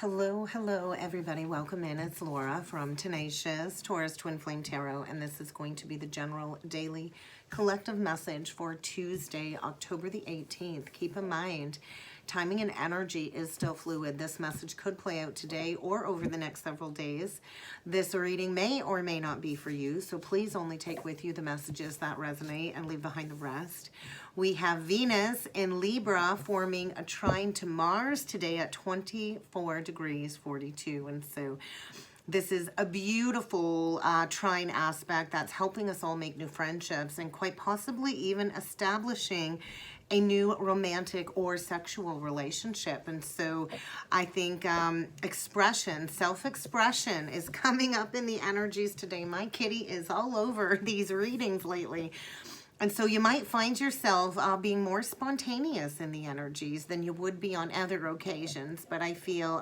Hello, everybody. Welcome in. It's Laura from Tenacious Taurus Twin Flame Tarot, and this is going to be the general daily collective message for Tuesday, October the 18th. Keep in mind, timing and energy is still fluid. This message could play out today or over the next several days. This reading may or may not be for you, so please only take with you the messages that resonate and leave behind the rest. We have Venus in Libra forming a trine to Mars today at 24 degrees 42. And so this is a beautiful trine aspect that's helping us all make new friendships and quite possibly even establishing a new romantic or sexual relationship. And so I think expression, self-expression is coming up in the energies today. My kitty is all over these readings lately. And so you might find yourself being more spontaneous in the energies than you would be on other occasions. But I feel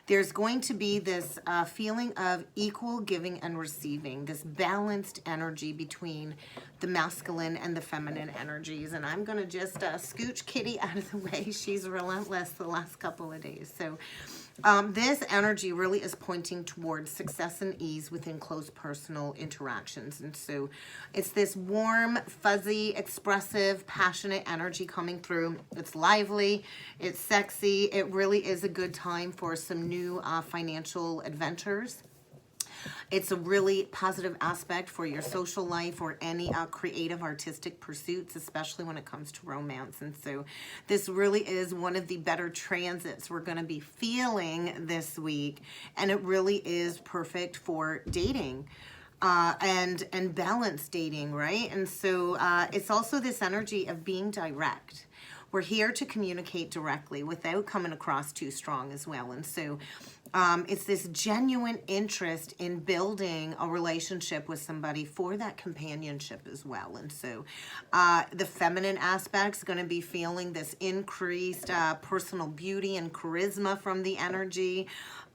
there's going to be this feeling of equal giving and receiving, this balanced energy between the masculine and the feminine energies. And I'm going to just scooch Kitty out of the way. She's relentless the last couple of days. So this energy really is pointing towards success and ease within close personal interactions. And so it's this warm, fuzzy, expressive, passionate energy coming through. It's lively, it's sexy. It really is a good time for some new financial adventures. It's a really positive aspect for your social life or any creative artistic pursuits, especially when it comes to romance. And so this really is one of the better transits we're going to be feeling this week. And it really is perfect for dating. And balanced dating, right? And so it's also this energy of being direct. We're here to communicate directly without coming across too strong as well. And so it's this genuine interest in building a relationship with somebody for that companionship as well. And so the feminine aspect's going to be feeling this increased personal beauty and charisma from the energy.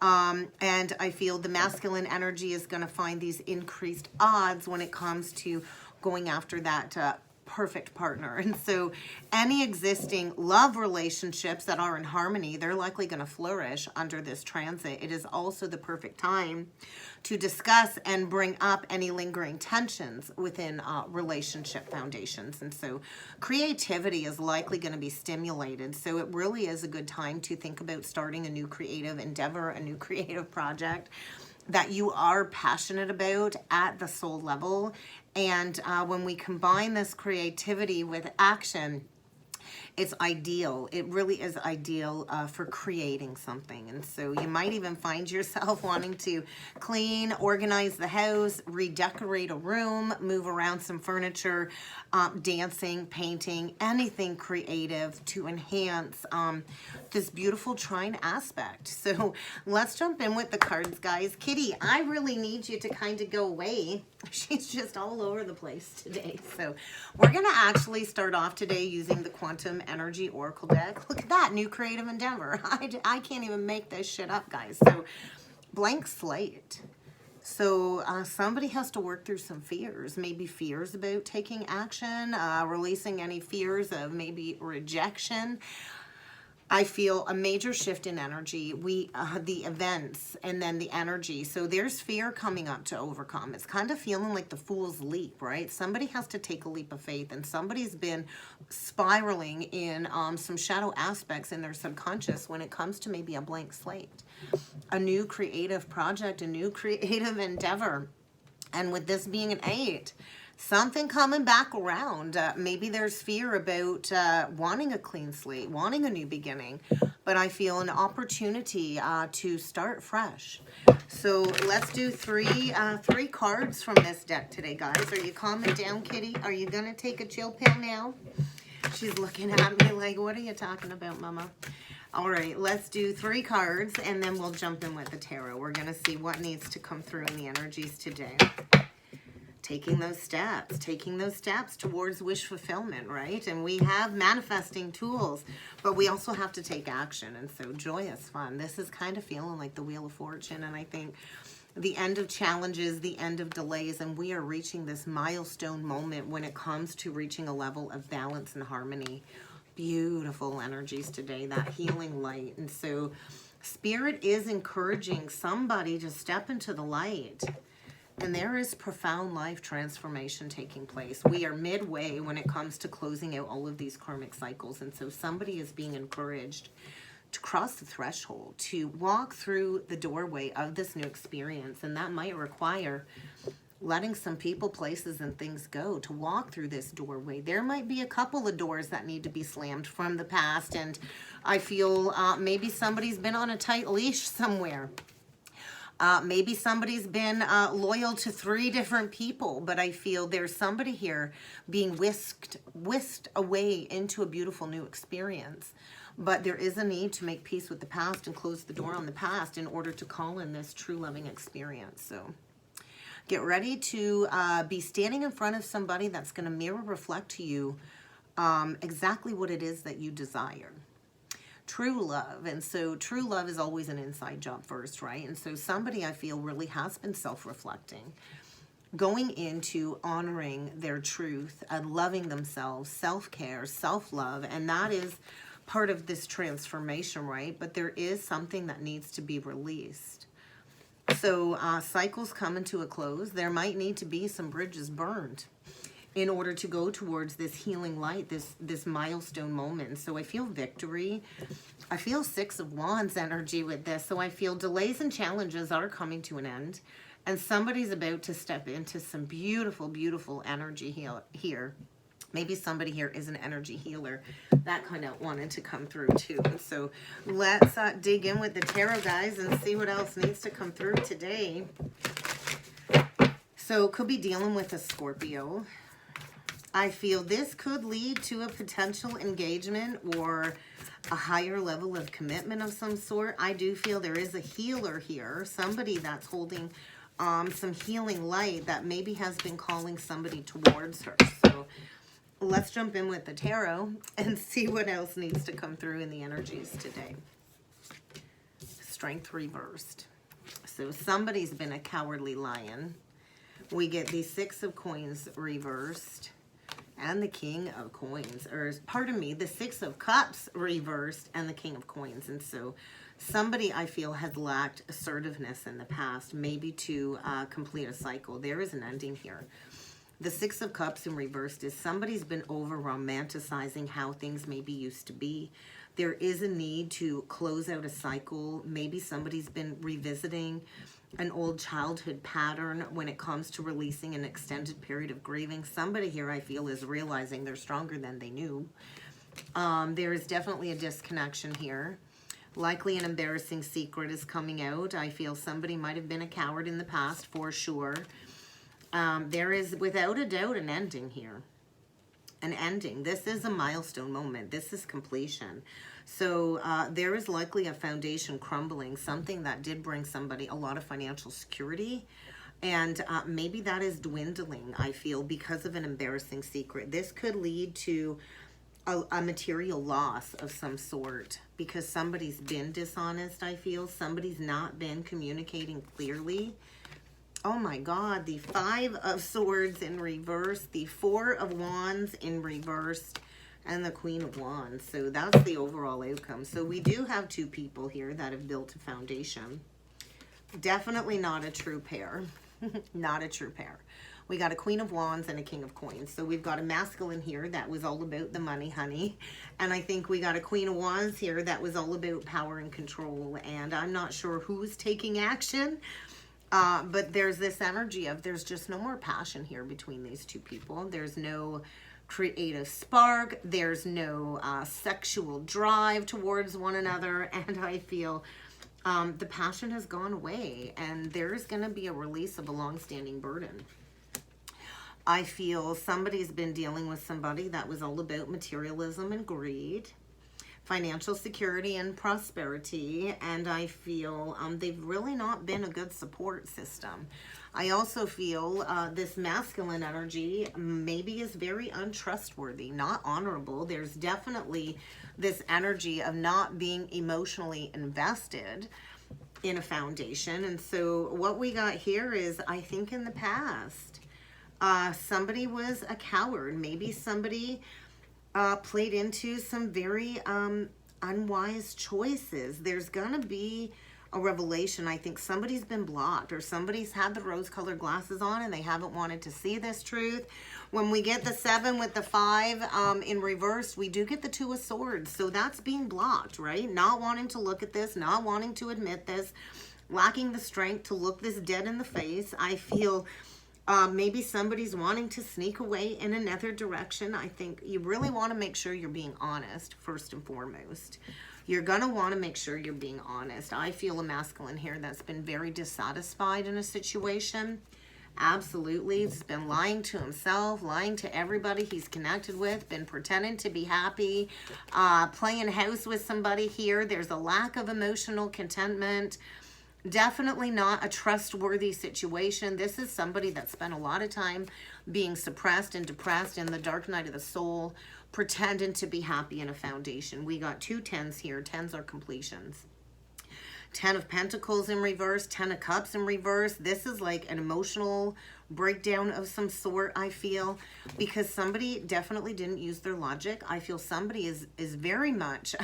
And I feel the masculine energy is going to find these increased odds when it comes to going after that perfect partner. And so any existing love relationships that are in harmony, they're likely going to flourish under this transit. It is also the perfect time to discuss and bring up any lingering tensions within relationship foundations. And so creativity is likely going to be stimulated. So it really is a good time to think about starting a new creative endeavor, a new creative project that you are passionate about at the soul level. And when we combine this creativity with action, it's ideal. It really is ideal for creating something. And so you might even find yourself wanting to clean, organize the house, redecorate a room, move around some furniture, dancing, painting, anything creative to enhance this beautiful trine aspect. So let's jump in with the cards, guys. Kitty, I really need you to kind of go away. She's just all over the place today. So we're going to actually start off today using the Quantum Energy Oracle deck. Look at that, new creative endeavor. I can't even make this shit up, guys. So blank slate. So somebody has to work through some fears, maybe fears about taking action, releasing any fears of maybe rejection. I feel a major shift in energy. The events and then the energy. So there's fear coming up to overcome. It's kind of feeling like the fool's leap, right? Somebody has to take a leap of faith, and somebody's been spiraling in some shadow aspects in their subconscious when it comes to maybe a blank slate, a new creative project, a new creative endeavor. And with this being an 8, something coming back around. Maybe there's fear about wanting a clean slate, wanting a new beginning, but I feel an opportunity to start fresh. So let's do three cards from this deck today, guys. Are you calming down, Kitty? Are you going to take a chill pill now? She's looking at me like, what are you talking about, Mama? All right, let's do 3 cards, and then we'll jump in with the tarot. We're going to see what needs to come through in the energies today. Taking those steps towards wish fulfillment, right? And we have manifesting tools, but we also have to take action. And so joyous fun. This is kind of feeling like the Wheel of Fortune. And I think the end of challenges, the end of delays, and we are reaching this milestone moment when it comes to reaching a level of balance and harmony. Beautiful energies today, that healing light. And so Spirit is encouraging somebody to step into the light. And there is profound life transformation taking place. We are midway when it comes to closing out all of these karmic cycles. And so somebody is being encouraged to cross the threshold, to walk through the doorway of this new experience. And that might require letting some people, places, and things go to walk through this doorway. There might be a couple of doors that need to be slammed from the past. And I feel maybe somebody's been on a tight leash somewhere. Maybe somebody's been loyal to 3 different people, but I feel there's somebody here being whisked away into a beautiful new experience. But there is a need to make peace with the past and close the door on the past in order to call in this true loving experience. So get ready to be standing in front of somebody that's going to mirror reflect to you exactly what it is that you desire. True love. And so true love is always an inside job first, right? And so somebody I feel really has been self-reflecting, going into honoring their truth and loving themselves, self-care, self-love. And that is part of this transformation, right? But there is something that needs to be released. So cycles coming to a close. There might need to be some bridges burned in order to go towards this healing light, this milestone moment. So I feel victory. I feel 6 of Wands energy with this. So I feel delays and challenges are coming to an end. And somebody's about to step into some beautiful, beautiful energy here. Maybe somebody here is an energy healer. That kind of wanted to come through too. And so let's dig in with the tarot, guys, and see what else needs to come through today. So could be dealing with a Scorpio. I feel this could lead to a potential engagement or a higher level of commitment of some sort. I do feel there is a healer here, somebody that's holding some healing light that maybe has been calling somebody towards her. So let's jump in with the tarot and see what else needs to come through in the energies today. Strength reversed. So somebody's been a cowardly lion. We get the 6 of Coins reversed. And the King of Coins, or pardon me, the 6 of Cups reversed and the King of Coins. And so somebody I feel has lacked assertiveness in the past, maybe to complete a cycle. There is an ending here. The 6 of Cups in reversed is somebody's been over romanticizing how things maybe used to be. There is a need to close out a cycle. Maybe somebody's been revisiting an old childhood pattern when it comes to releasing an extended period of grieving. Somebody here I feel is realizing they're stronger than they knew. There is definitely a disconnection here. Likely an embarrassing secret is coming out. I feel somebody might have been a coward in the past for sure. There is without a doubt an ending here. An ending. This is a milestone moment. This is completion. So there is likely a foundation crumbling, something that did bring somebody a lot of financial security. And maybe that is dwindling, I feel, because of an embarrassing secret. This could lead to a material loss of some sort because somebody's been dishonest, I feel. Somebody's not been communicating clearly. Oh my God, the 5 of Swords in reverse, the 4 of Wands in reverse, and the Queen of Wands. So that's the overall outcome. So we do have 2 people here that have built a foundation. Definitely not a true pair. Not a true pair. We got a Queen of Wands and a King of Coins. So we've got a masculine here that was all about the money, honey. And I think we got a Queen of Wands here that was all about power and control. And I'm not sure who's taking action. But there's this energy of there's just no more passion here between these 2 people. There's no creative spark. There's no sexual drive towards one another. And I feel the passion has gone away. And there's going to be a release of a long-standing burden. I feel somebody's been dealing with somebody that was all about materialism and greed, financial security and prosperity, and I feel they've really not been a good support system. I also feel this masculine energy maybe is very untrustworthy, not honorable. There's definitely this energy of not being emotionally invested in a foundation. And so what we got here is, I think in the past, somebody was a coward. Maybe somebody played into some very unwise choices. There's going to be a revelation. I think somebody's been blocked, or somebody's had the rose-colored glasses on and they haven't wanted to see this truth. When we get the 7 with the 5 in reverse, we do get the 2 of Swords. So that's being blocked, right? Not wanting to look at this, not wanting to admit this, lacking the strength to look this dead in the face. I feel maybe somebody's wanting to sneak away in another direction. I think you really want to make sure you're being honest, first and foremost. You're going to want to make sure you're being honest. I feel a masculine here that's been very dissatisfied in a situation. Absolutely. He's been lying to himself, lying to everybody he's connected with, been pretending to be happy, playing house with somebody here. There's a lack of emotional contentment. Definitely not a trustworthy situation. This is somebody that spent a lot of time being suppressed and depressed in the dark night of the soul, pretending to be happy in a foundation. We got 2 10s here. 10s are completions. 10 of Pentacles in reverse, 10 of Cups in reverse. This is like an emotional breakdown of some sort, I feel, because somebody definitely didn't use their logic. I feel somebody is very much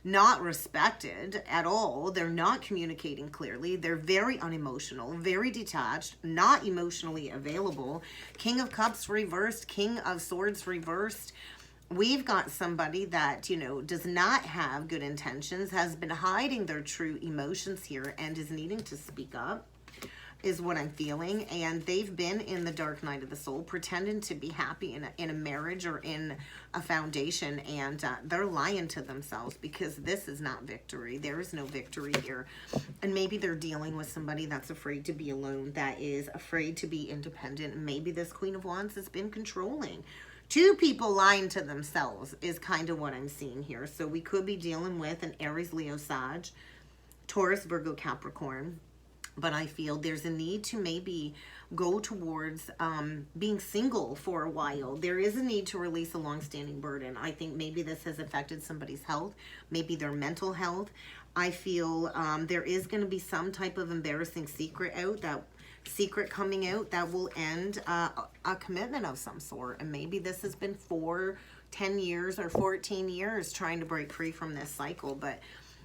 not respected at all. They're not communicating clearly. They're very unemotional, very detached, not emotionally available. King of Cups reversed, King of Swords reversed. We've got somebody that, you know, does not have good intentions, has been hiding their true emotions here, and is needing to speak up, is what I'm feeling. And they've been in the dark night of the soul, pretending to be happy in a marriage or in a foundation, and they're lying to themselves, because this is not victory. There is no victory here. And maybe they're dealing with somebody that's afraid to be alone, that is afraid to be independent. Maybe this Queen of Wands has been controlling. 2 people lying to themselves is kind of what I'm seeing here. So we could be dealing with an Aries, Leo, Sag, Taurus, Virgo, Capricorn. But I feel there's a need to maybe go towards being single for a while. There is a need to release a long-standing burden. I think maybe this has affected somebody's health, maybe their mental health. I feel there is going to be some type of embarrassing secret coming out that will end a commitment of some sort. And maybe this has been 10 years or 14 years trying to break free from this cycle. But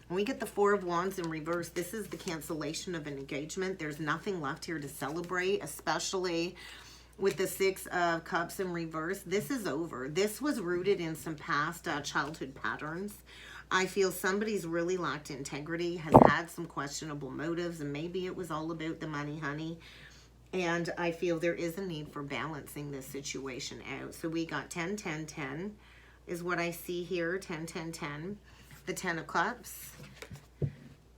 when we get the 4 of Wands in reverse, this is the cancellation of an engagement. There's nothing left here to celebrate, especially with the 6 of Cups in reverse. This is over. This was rooted in some past childhood patterns. I feel somebody's really lacked integrity, has had some questionable motives, and maybe it was all about the money, honey. And I feel there is a need for balancing this situation out. So we got 10, 10, 10 is what I see here. 10, 10, 10. The 10 of Cups,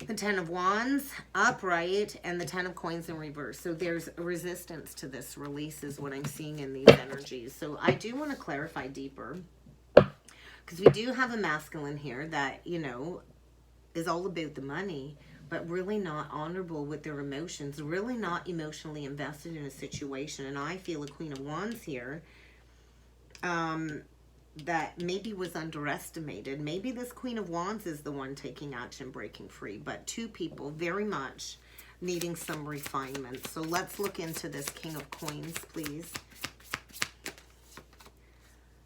the 10 of Wands upright, and the 10 of Coins in reverse. So there's a resistance to this release is what I'm seeing in these energies. So I do want to clarify deeper, because we do have a masculine here that, you know, is all about the money, but really not honorable with their emotions, really not emotionally invested in a situation. And I feel a Queen of Wands here that maybe was underestimated. Maybe this Queen of Wands is the one taking action, breaking free, but 2 people very much needing some refinement. So let's look into this King of Coins, please.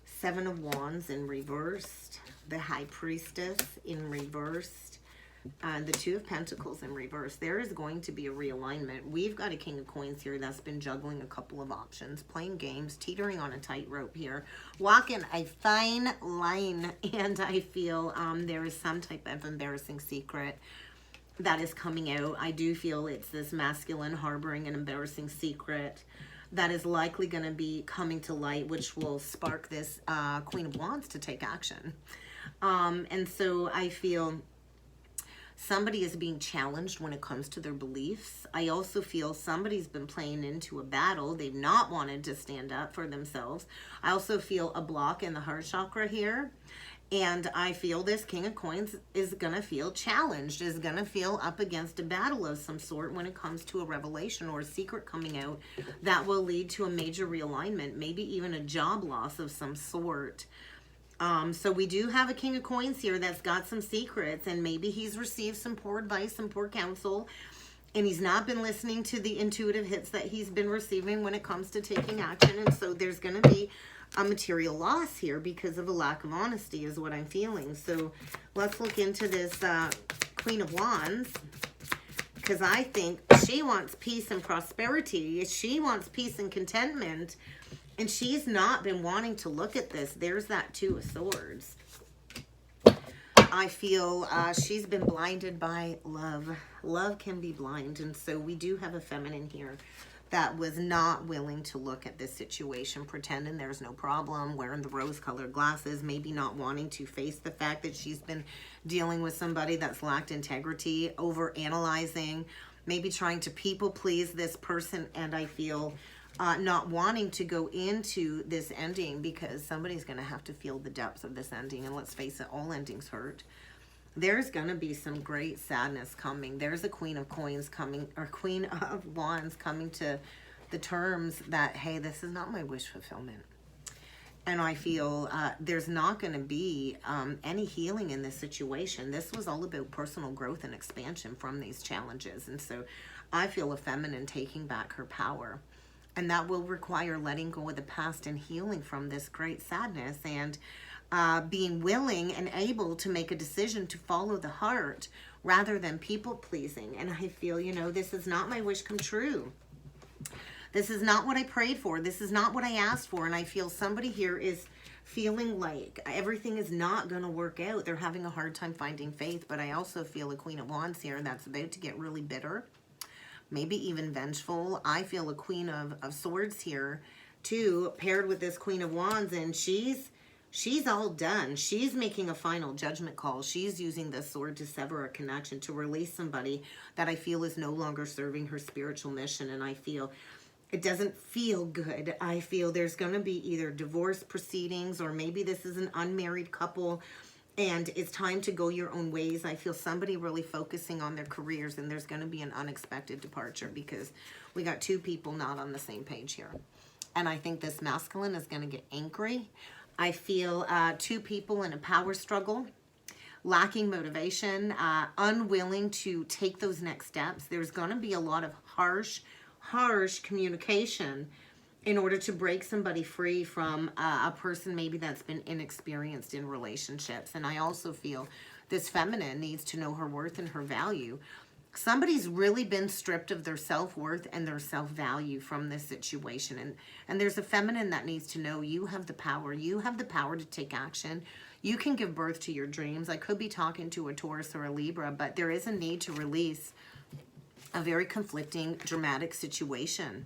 7 of Wands in reversed, the High Priestess in reversed, the 2 of Pentacles in reverse. There is going to be a realignment. We've got a King of Coins here that's been juggling a couple of options, playing games, teetering on a tightrope here, walking a fine line. And I feel there is some type of embarrassing secret that is coming out. I do feel it's this masculine harboring an embarrassing secret that is likely going to be coming to light, which will spark this Queen of Wands to take action. And so I feel somebody is being challenged when it comes to their beliefs. I also feel somebody's been playing into a battle. They've not wanted to stand up for themselves. I also feel a block in the heart chakra here. And I feel this King of Coins is going to feel challenged, is going to feel up against a battle of some sort when it comes to a revelation or a secret coming out that will lead to a major realignment, maybe even a job loss of some sort. So we do have a King of Coins here that's got some secrets, and maybe he's received some poor advice, some poor counsel, and he's not been listening to the intuitive hits that he's been receiving when it comes to taking action. And so there's going to be a material loss here because of a lack of honesty is what I'm feeling. So let's look into this Queen of Wands, because I think she wants peace and prosperity. She wants peace and contentment, and she's not been wanting to look at this. There's that Two of Swords. I feel she's been blinded by love. Love can be blind, and so we do have a feminine here that was not willing to look at this situation, pretending there's no problem, wearing the rose-colored glasses, maybe not wanting to face the fact that she's been dealing with somebody that's lacked integrity, over-analyzing, maybe trying to people-please this person, and I feel not wanting to go into this ending because somebody's going to have to feel the depths of this ending, and let's face it, all endings hurt. There's going to be some great sadness coming. There's a Queen of Coins coming, or Queen of Wands coming to the terms that, hey, this is not my wish fulfillment. And I feel there's not going to be any healing in this situation. This was all about personal growth and expansion from these challenges. And so I feel a feminine taking back her power. And that will require letting go of the past and healing from this great sadness, and being willing and able to make a decision to follow the heart rather than people pleasing. And I feel, you know, this is not my wish come true. This is not what I prayed for. This is not what I asked for. And I feel somebody here is feeling like everything is not going to work out. They're having a hard time finding faith. But I also feel a Queen of Wands here that's about to get really bitter, maybe even vengeful. I feel a Queen of Swords here too, paired with this Queen of Wands, and she's all done. She's making a final judgment call. She's using this sword to sever a connection, to release somebody that I feel is no longer serving her spiritual mission. And I feel it doesn't feel good. I feel there's going to be either divorce proceedings, or maybe this is an unmarried couple and it's time to go your own ways. I feel somebody really focusing on their careers, and there's going to be an unexpected departure because we got two people not on the same page here. And I think this masculine is going to get angry. I feel two people in a power struggle, lacking motivation, unwilling to take those next steps. There's going to be a lot of harsh communication in order to break somebody free from a person maybe that's been inexperienced in relationships. And I also feel this feminine needs to know her worth and her value. Somebody's really been stripped of their self-worth and their self-value from this situation. And there's a feminine that needs to know you have the power. You have the power to take action. You can give birth to your dreams. I could be talking to a Taurus or a Libra, but there is a need to release a very conflicting, dramatic situation.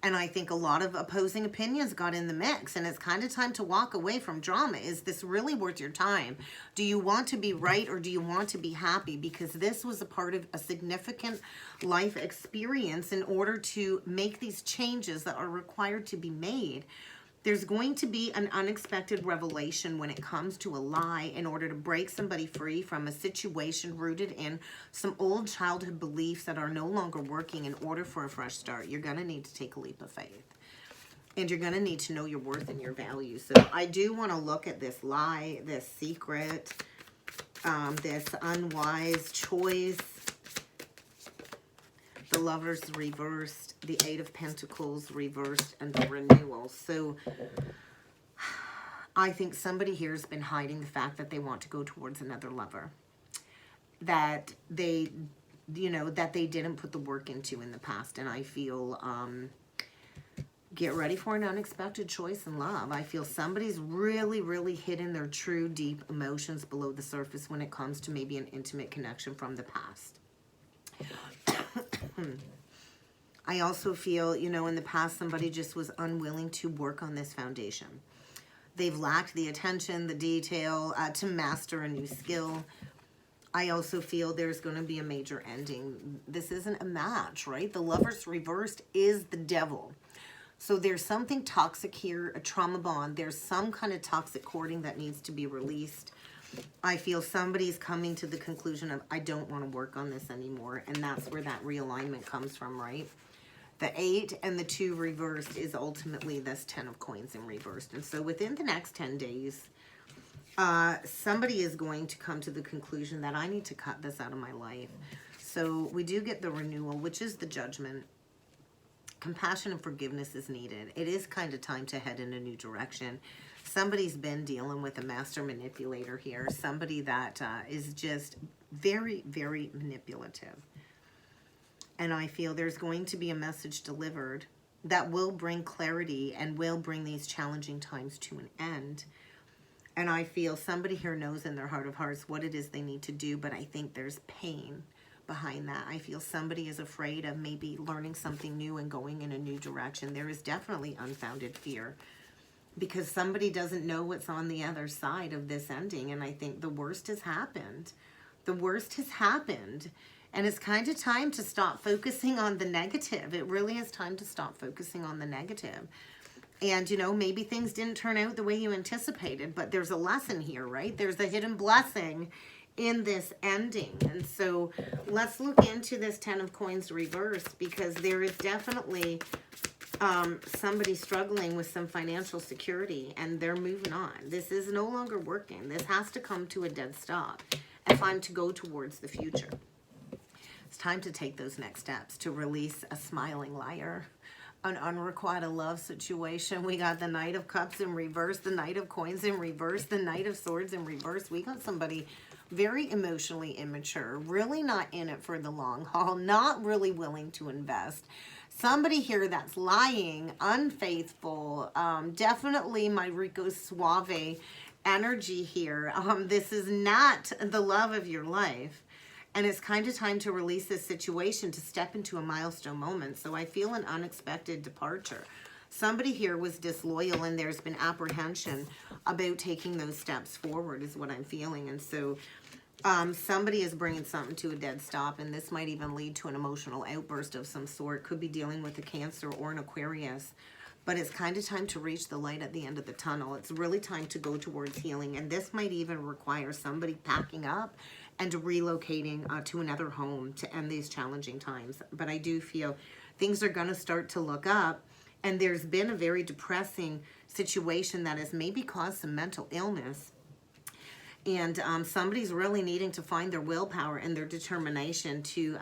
And I think a lot of opposing opinions got in the mix, and it's kind of time to walk away from drama. Is this really worth your time? Do you want to be right, or do you want to be happy? Because this was a part of a significant life experience in order to make these changes that are required to be made. There's going to be an unexpected revelation when it comes to a lie in order to break somebody free from a situation rooted in some old childhood beliefs that are no longer working. In order for a fresh start, you're going to need to take a leap of faith. And you're going to need to know your worth and your value. So I do want to look at this lie, this secret, this unwise choice. The Lovers reversed, the Eight of Pentacles reversed, and the Renewal. So I think somebody here has been hiding the fact that they want to go towards another lover. That they, you know, that they didn't put the work into in the past. And I feel, get ready for an unexpected choice in love. I feel somebody's really, really hidden their true, deep emotions below the surface when it comes to maybe an intimate connection from the past. I also feel, you know, in the past, somebody just was unwilling to work on this foundation. They've lacked the attention, the detail to master a new skill. I also feel there's going to be a major ending. This isn't a match, right? The Lovers reversed is the devil. So there's something toxic here, a trauma bond. There's some kind of toxic courting that needs to be released. I feel somebody's coming to the conclusion of, I don't want to work on this anymore. And that's where that realignment comes from, right? The 8 and the 2 reversed is ultimately this 10 of coins in reversed. And so within the next 10 days, somebody is going to come to the conclusion that I need to cut this out of my life. So we do get the Renewal, which is the Judgment compassion and forgiveness is needed. It is kind of time to head in a new direction. Somebody's been dealing with a master manipulator here. Somebody that is just very, very manipulative. And I feel there's going to be a message delivered that will bring clarity and will bring these challenging times to an end. And I feel somebody here knows in their heart of hearts what it is they need to do, but I think there's pain behind that. I feel somebody is afraid of maybe learning something new and going in a new direction. There is definitely unfounded fear because somebody doesn't know what's on the other side of this ending. And I think the worst has happened. The worst has happened. And it's kind of time to stop focusing on the negative. It really is time to stop focusing on the negative. And, you know, maybe things didn't turn out the way you anticipated, but there's a lesson here, right? There's a hidden blessing in this ending. And so let's look into this 10 of Coins reversed, because there is definitely somebody struggling with some financial security and they're moving on. This is no longer working. This has to come to a dead stop and time to go towards the future. It's time to take those next steps to release a smiling liar, an unrequited love situation. We got the Knight of Cups in reverse, the Knight of Coins in reverse, the Knight of Swords in reverse. We got somebody very emotionally immature, really not in it for the long haul, not really willing to invest. Somebody here that's lying, unfaithful, definitely my Rico Suave energy here. This is not the love of your life. And it's kind of time to release this situation, to step into a milestone moment. So I feel an unexpected departure. Somebody here was disloyal and there's been apprehension about taking those steps forward is what I'm feeling. And so somebody is bringing something to a dead stop, and this might even lead to an emotional outburst of some sort. Could be dealing with a Cancer or an Aquarius. But it's kind of time to reach the light at the end of the tunnel. It's really time to go towards healing. And this might even require somebody packing up and relocating to another home to end these challenging times. But I do feel things are going to start to look up. And there's been a very depressing situation that has maybe caused some mental illness. And somebody's really needing to find their willpower and their determination to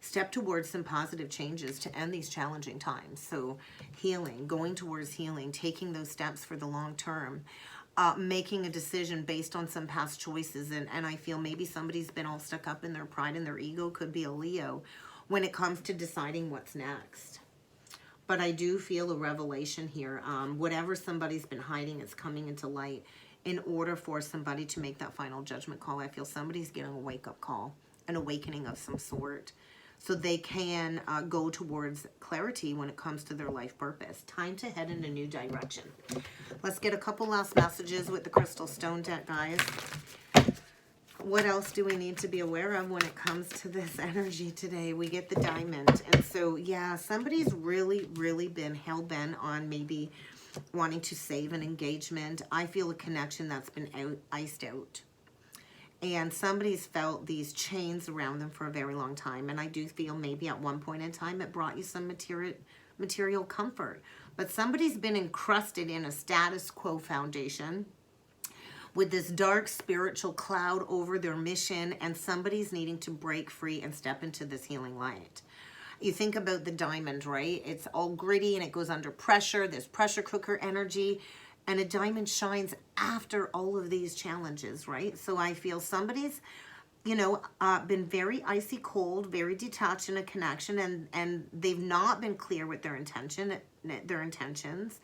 step towards some positive changes to end these challenging times. So healing, going towards healing, taking those steps for the long term, making a decision based on some past choices. And I feel maybe somebody's been all stuck up in their pride and their ego, could be a Leo, when it comes to deciding what's next. But I do feel a revelation here. Whatever somebody's been hiding is coming into light in order for somebody to make that final judgment call. I feel somebody's getting a wake-up call, an awakening of some sort, so they can go towards clarity when it comes to their life purpose. Time to head in a new direction. Let's get a couple last messages with the Crystal Stone deck, guys. What else do we need to be aware of when it comes to this energy today? We get the Diamond. And so, yeah, somebody's really, really been hell-bent on maybe wanting to save an engagement. I feel a connection that's been iced out. And somebody's felt these chains around them for a very long time. And I do feel maybe at one point in time it brought you some material comfort. But somebody's been encrusted in a status quo foundation with this dark spiritual cloud over their mission. And somebody's needing to break free and step into this healing light. You think about the Diamond, right? It's all gritty and it goes under pressure. There's pressure cooker energy. And a diamond shines after all of these challenges, right? So I feel somebody's, you know, been very icy cold, very detached in a connection, and they've not been clear with their intentions.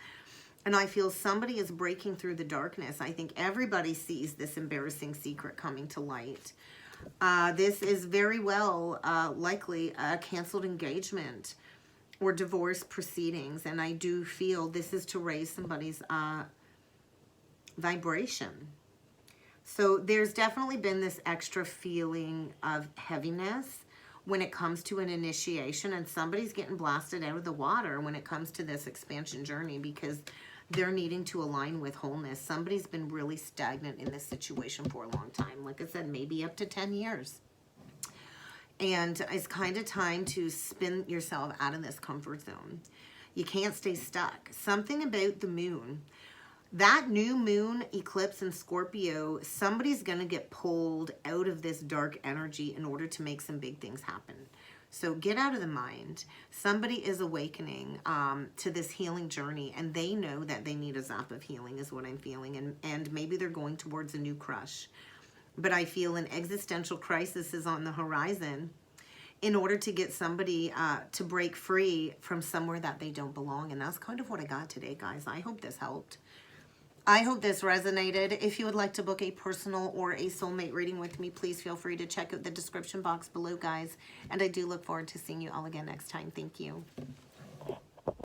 And I feel somebody is breaking through the darkness. I think everybody sees this embarrassing secret coming to light. This is very well likely a canceled engagement or divorce proceedings. And I do feel this is to raise somebody's vibration. So there's definitely been this extra feeling of heaviness when it comes to an initiation, and somebody's getting blasted out of the water when it comes to this expansion journey because they're needing to align with wholeness. Somebody's been really stagnant in this situation for a long time. Like I said, maybe up to 10 years. And it's kind of time to spin yourself out of this comfort zone. You can't stay stuck. Something about the moon. That new moon eclipse in Scorpio, somebody's going to get pulled out of this dark energy in order to make some big things happen. So get out of the mind. Somebody is awakening to this healing journey, and they know that they need a zap of healing is what I'm feeling. And maybe they're going towards a new crush. But I feel an existential crisis is on the horizon in order to get somebody to break free from somewhere that they don't belong. And that's kind of what I got today, guys. I hope this helped. I hope this resonated. If you would like to book a personal or a soulmate reading with me, please feel free to check out the description box below, guys. And I do look forward to seeing you all again next time. Thank you.